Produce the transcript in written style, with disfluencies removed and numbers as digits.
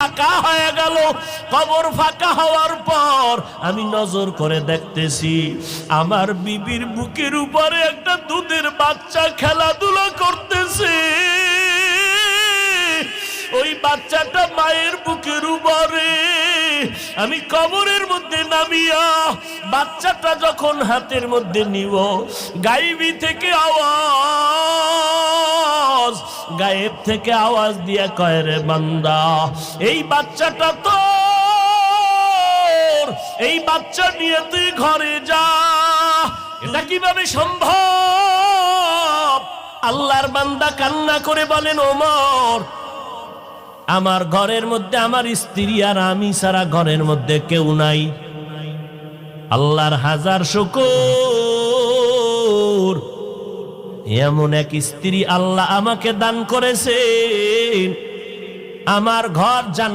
ফাঁকা হয়ে গেল। কবর ফাঁকা হওয়ার পর আমি নজর করে দেখতেছি আমার বিবির বুকের উপরে একটা দুধের বাচ্চা খেলাধুলা করতেছে। ওই বাচ্চাটা মায়ের বুকের উপরে। আমি কবরের মধ্যে নামিয়া বাচ্চাটা যখন হাতের মধ্যে নিব, গায়েবী থেকে আওয়াজ, গায়েব থেকে আওয়াজ দিয়া কয়, রে বান্দা, এই বাচ্চাটা তোর, এই বাচ্চা নিয়ে তুই ঘরে যা। এটা কিভাবে সম্ভব? আল্লাহর বান্দা কান্না করে বলেন, ওমর, আমার ঘরের মধ্যে আমার স্ত্রী আর আমি ছাড়া ঘরের মধ্যে কেউ নাই। আল্লাহর হাজার শুকর, এমন এক স্ত্রী আল্লাহ আমাকে দান করেছেন। আমার ঘর